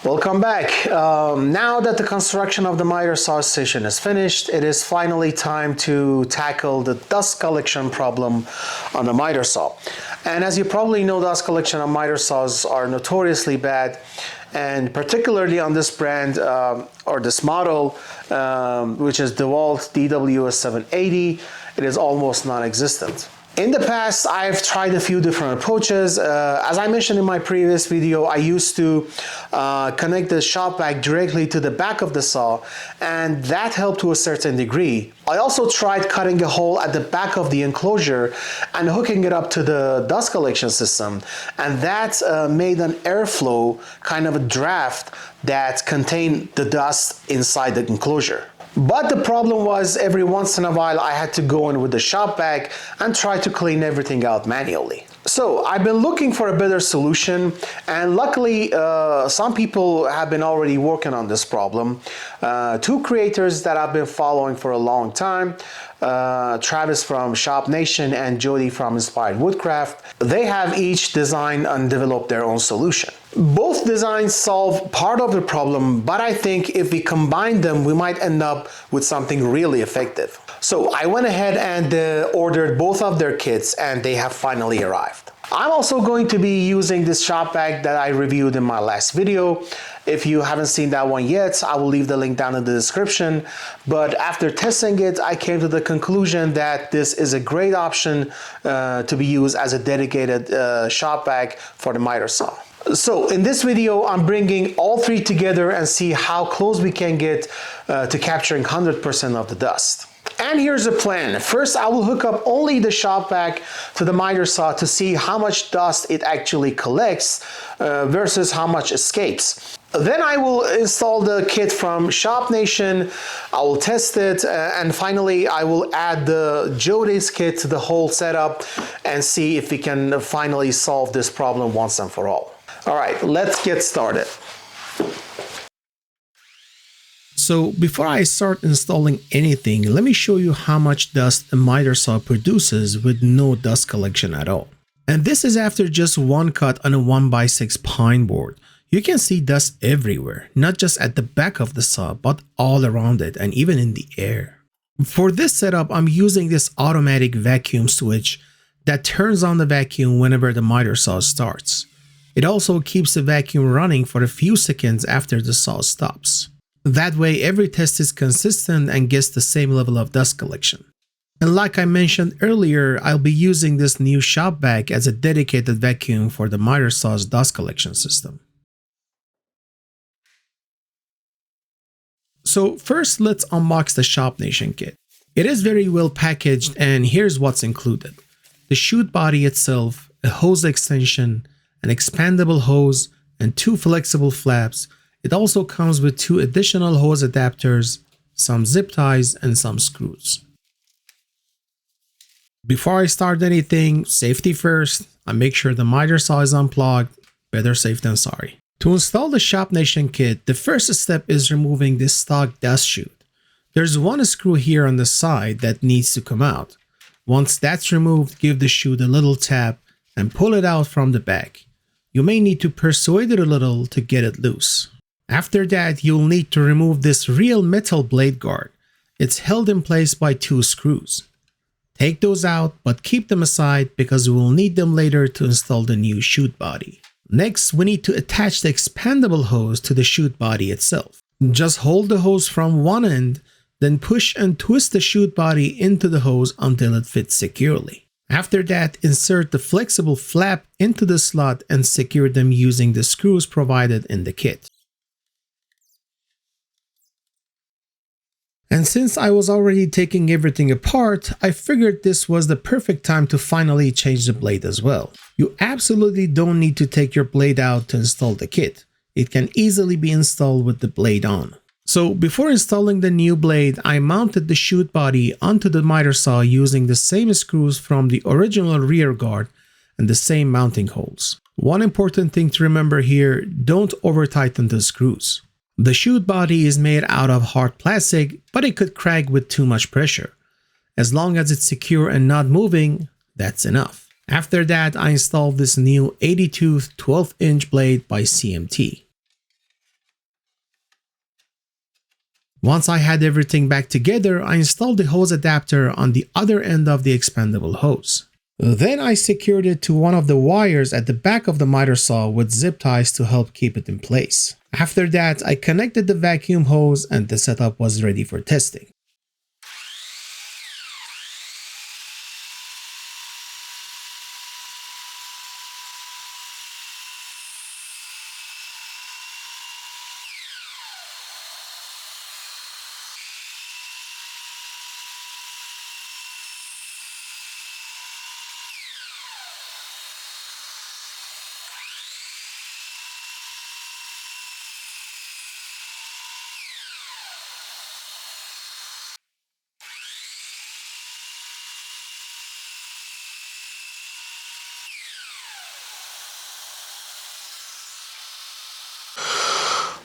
Welcome back. Now that the construction of the miter saw station is finished, it is finally time to tackle the dust collection problem on the miter saw. And as you probably know, dust collection on miter saws are notoriously bad, and particularly on this brand or this model, which is DeWalt DWS780, it is almost non-existent. In the past, I've tried a few different approaches. As I mentioned in my previous video, I used to connect the shop vac directly to the back of the saw, and that helped to a certain degree. I also tried cutting a hole at the back of the enclosure and hooking it up to the dust collection system, and that made an airflow, kind of a draft that contained the dust inside the enclosure. But the problem was, every once in a while I had to go in with the shop vac and try to clean everything out manually. So I've been looking for a better solution, and luckily some people have been already working on this problem. Two creators that I've been following for a long time, Travis from ShopNation and Jodee from Inspire Woodcraft, they have each designed and developed their own solution. Both designs solve part of the problem, but I think if we combine them, we might end up with something really effective. So I went ahead and ordered both of their kits, and they have finally arrived. I'm also going to be using this shop vac that I reviewed in my last video. If you haven't seen that one yet, I will leave the link down in the description. But after testing it, I came to the conclusion that this is a great option to be used as a dedicated shop vac for the miter saw. So in this video, I'm bringing all three together and see how close we can get to capturing 100% of the dust. And here's the plan. First, I will hook up only the shop vac to the miter saw to see how much dust it actually collects versus how much escapes. Then I will install the kit from ShopNation, I will test it, and finally I will add the Jodee's kit to the whole setup and see if we can finally solve this problem once and for all. All right, let's get started. So before I start installing anything, let me show you how much dust a miter saw produces with no dust collection at all. And this is after just one cut on a 1x6 pine board. You can see dust everywhere, not just at the back of the saw, but all around it and even in the air. For this setup, I'm using this automatic vacuum switch that turns on the vacuum whenever the miter saw starts. It also keeps the vacuum running for a few seconds after the saw stops. That way, every test is consistent and gets the same level of dust collection. And like I mentioned earlier, I'll be using this new shop vac as a dedicated vacuum for the miter saw's dust collection system. So first, let's unbox the ShopNation kit. It is very well packaged, and here's what's included. The chute body itself, a hose extension, an expandable hose, and two flexible flaps. It also comes with two additional hose adapters, some zip ties, and some screws. Before I start anything, safety first. I make sure the miter saw is unplugged. Better safe than sorry. To install the ShopNation kit, the first step is removing this stock dust chute. There's one screw here on the side that needs to come out. Once that's removed, give the chute a little tap and pull it out from the back. You may need to persuade it a little to get it loose. After that, you'll need to remove this real metal blade guard. It's held in place by two screws. Take those out, but keep them aside because we will need them later to install the new chute body. Next, we need to attach the expandable hose to the chute body itself. Just hold the hose from one end, then push and twist the chute body into the hose until it fits securely. After that, insert the flexible flap into the slot and secure them using the screws provided in the kit. And since I was already taking everything apart, I figured this was the perfect time to finally change the blade as well. You absolutely don't need to take your blade out to install the kit. It can easily be installed with the blade on. So before installing the new blade, I mounted the chute body onto the miter saw using the same screws from the original rear guard and the same mounting holes. One important thing to remember here, don't over tighten the screws. The chute body is made out of hard plastic, but it could crack with too much pressure. As long as it's secure and not moving, that's enough. After that, I installed this new 80-tooth 12-inch blade by CMT. Once I had everything back together, I installed the hose adapter on the other end of the expandable hose. Then I secured it to one of the wires at the back of the miter saw with zip ties to help keep it in place. After that, I connected the vacuum hose and the setup was ready for testing.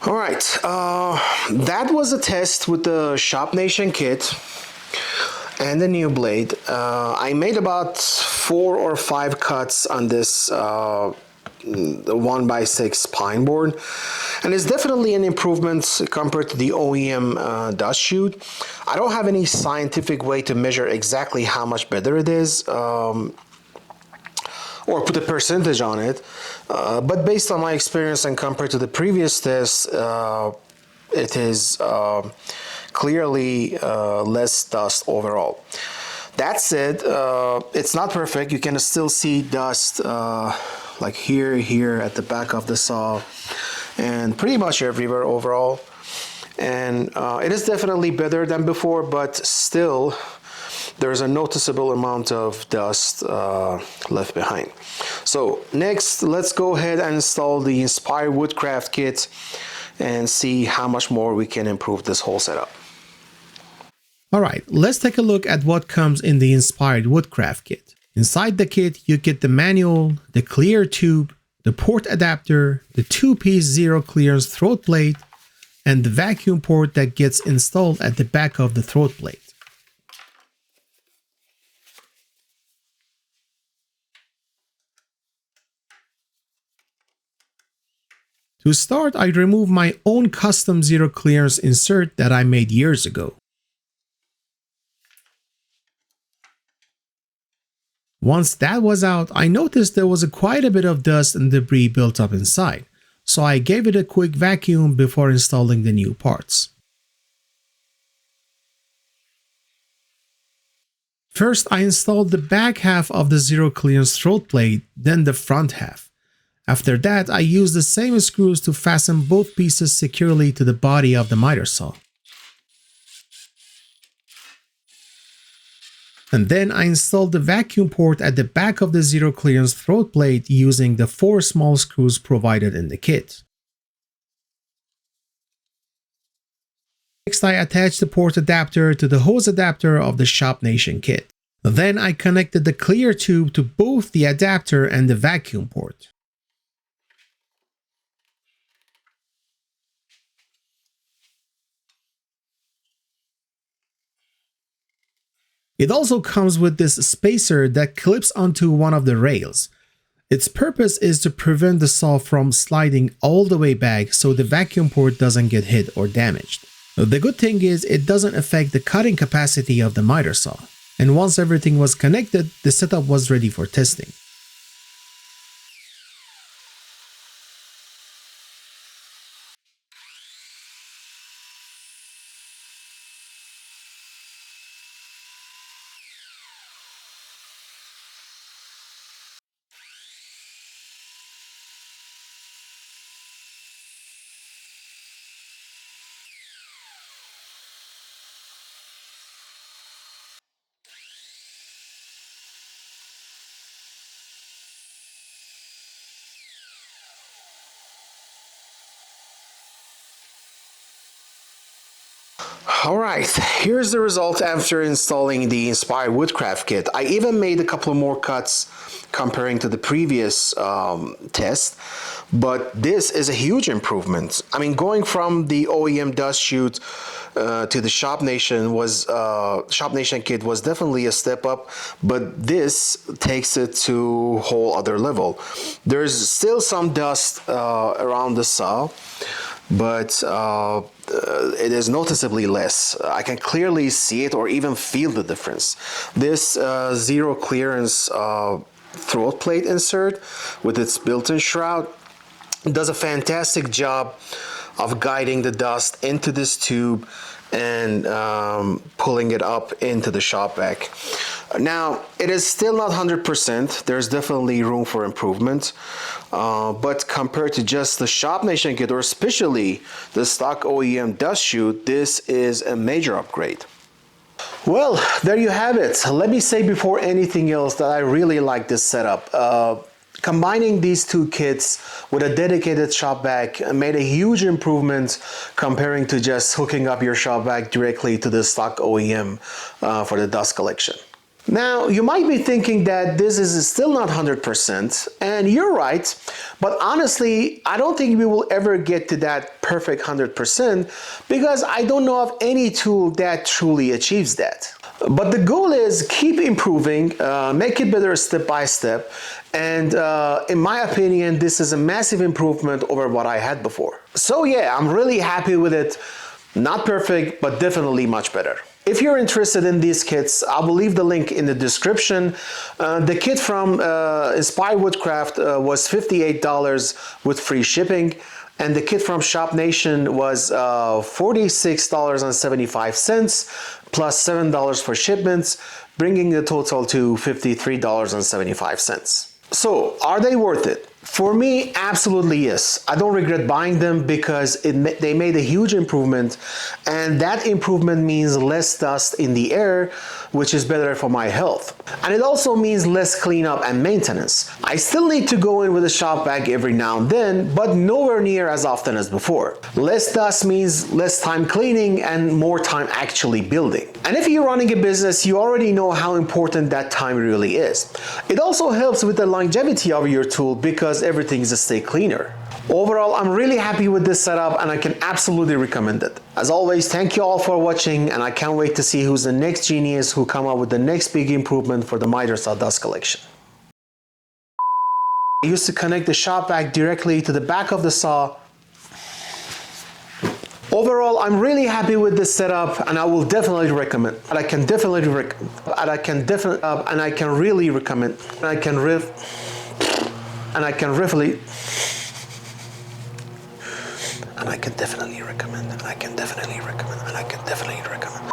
All right, that was a test with the ShopNation kit and the new blade. I made about 4 or 5 cuts on this the 1x6 pine board, and it's definitely an improvement compared to the OEM dust chute. I don't have any scientific way to measure exactly how much better it is, or put a percentage on it, but based on my experience and compared to the previous test, it is clearly less dust overall. That said, it's not perfect. You can still see dust like here at the back of the saw, and pretty much everywhere overall. And it is definitely better than before, but still there's a noticeable amount of dust left behind. So next, let's go ahead and install the Inspire Woodcraft kit and see how much more we can improve this whole setup. Alright, let's take a look at what comes in the Inspired Woodcraft kit. Inside the kit, you get the manual, the clear tube, the port adapter, the 2-piece zero clearance throat plate, and the vacuum port that gets installed at the back of the throat plate. To start, I remove my own custom zero clearance insert that I made years ago. Once that was out, I noticed there was quite a bit of dust and debris built up inside, so I gave it a quick vacuum before installing the new parts. First, I installed the back half of the zero clearance throat plate, then the front half. After that, I used the same screws to fasten both pieces securely to the body of the miter saw. And then I installed the vacuum port at the back of the zero clearance throat plate using the 4 small screws provided in the kit. Next, I attached the port adapter to the hose adapter of the ShopNation kit. Then I connected the clear tube to both the adapter and the vacuum port. It also comes with this spacer that clips onto one of the rails. Its purpose is to prevent the saw from sliding all the way back so the vacuum port doesn't get hit or damaged. The good thing is it doesn't affect the cutting capacity of the miter saw. And once everything was connected, the setup was ready for testing. Alright, here's the result after installing the Inspire Woodcraft kit. I even made a couple more cuts comparing to the previous test, but this is a huge improvement. I mean, going from the OEM dust chute to the ShopNation kit was definitely a step up, but this takes it to a whole other level. There's still some dust around the saw. but it is noticeably less. I can clearly see it or even feel the difference. This zero clearance throat plate insert with its built-in shroud does a fantastic job of guiding the dust into this tube and pulling it up into the shop vac. Now, it is still not 100%. There's definitely room for improvement. But compared to just the ShopNation Kit, or especially the stock OEM dust chute, this is a major upgrade. Well, there you have it. Let me say before anything else that I really like this setup. Combining these two kits with a dedicated shop vac made a huge improvement comparing to just hooking up your shop vac directly to the stock OEM for the dust collection. Now, you might be thinking that this is still not 100%, and you're right, but honestly, I don't think we will ever get to that perfect 100% because I don't know of any tool that truly achieves that. But the goal is keep improving, make it better step by step, and in my opinion, this is a massive improvement over what I had before. So yeah, I'm really happy with it. Not perfect, but definitely much better. If you're interested in these kits, I will leave the link in the description. The kit from Inspire Woodcraft was $58 with free shipping, and the kit from ShopNation was $46.75 plus $7 for shipments, bringing the total to $53.75. So, are they worth it? For me, absolutely yes. I don't regret buying them because they made a huge improvement, and that improvement means less dust in the air, which is better for my health. And it also means less cleanup and maintenance. I still need to go in with a shop vac every now and then, but nowhere near as often as before. Less dust means less time cleaning and more time actually building. And if you're running a business, you already know how important that time really is. It also helps with the longevity of your tool because everything is stay cleaner. Overall, I'm really happy with this setup and I can absolutely recommend it. As always, thank you all for watching, and I can't wait to see who's the next genius who come up with the next big improvement for the miter saw dust collection. I used to connect the shop vac directly to the back of the saw. Overall, I'm really happy with this setup and I will definitely recommend. And I can definitely recommend. And I can definitely, and I can really recommend. And I can and I can definitely recommend.